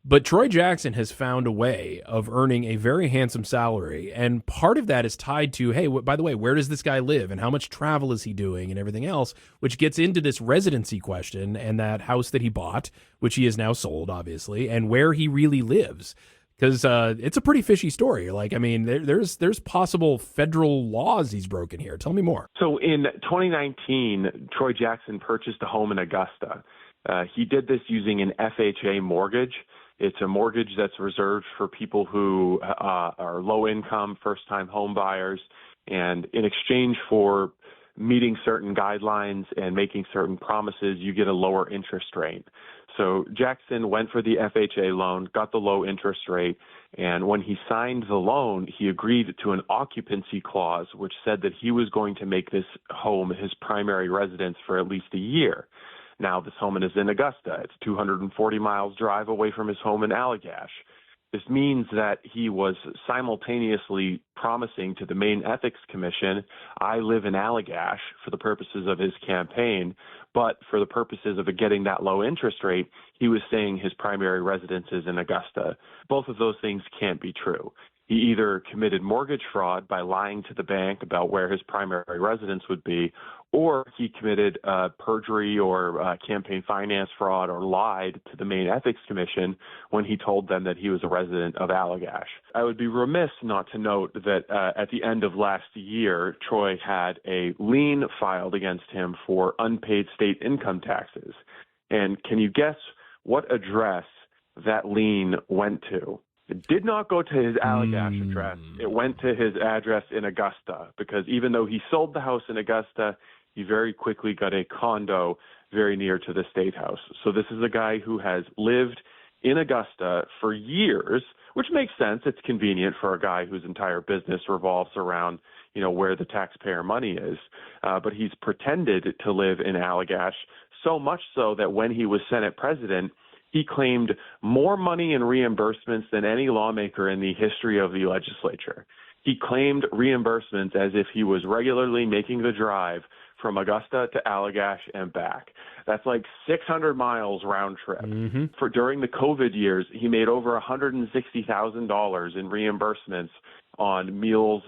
But Troy Jackson has found a way of earning a very handsome salary. And part of that is tied to, hey, by the way, where does this guy live and how much travel is he doing and everything else, which gets into this residency question and that house that he bought, which he has now sold, obviously, and where he really lives. Because it's a pretty fishy story. Like, I mean, there's possible federal laws he's broken here. Tell me more. So in 2019, Troy Jackson purchased a home in Augusta. He did this using an FHA mortgage. It's a mortgage that's reserved for people who are low-income, first-time home buyers. And in exchange for meeting certain guidelines and making certain promises, you get a lower interest rate. So Jackson went for the FHA loan, got the low interest rate, and when he signed the loan, he agreed to an occupancy clause, which said that he was going to make this home his primary residence for at least a year. Now, this home is in Augusta. It's 240 miles drive away from his home in Allagash. This means that he was simultaneously promising to the Maine Ethics Commission, I live in Allagash for the purposes of his campaign, but for the purposes of getting that low interest rate, he was saying his primary residence is in Augusta. Both of those things can't be true. He either committed mortgage fraud by lying to the bank about where his primary residence would be, or he committed perjury or campaign finance fraud or lied to the Maine Ethics Commission when he told them that he was a resident of Allagash. I would be remiss not to note that at the end of last year, Troy had a lien filed against him for unpaid state income taxes. And can you guess what address that lien went to? It did not go to his Allagash address. It went to his address in Augusta, because even though he sold the house in Augusta, he very quickly got a condo very near to the State House. So this is a guy who has lived in Augusta for years, which makes sense. It's convenient for a guy whose entire business revolves around, where the taxpayer money is. But he's pretended to live in Allagash, so much so that when he was Senate president, he claimed more money in reimbursements than any lawmaker in the history of the legislature. He claimed reimbursements as if he was regularly making the drive from Augusta to Allagash and back. That's like 600 miles round trip. For during the COVID years, he made over $160,000 in reimbursements on meals,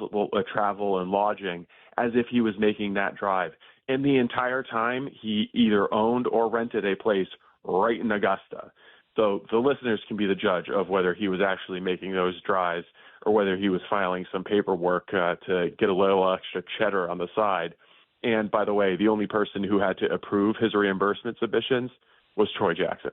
travel, and lodging as if he was making that drive. And the entire time, he either owned or rented a place right in Augusta. So the listeners can be the judge of whether he was actually making those drives or whether he was filing some paperwork to get a little extra cheddar on the side. And by the way, the only person who had to approve his reimbursement submissions was Troy Jackson.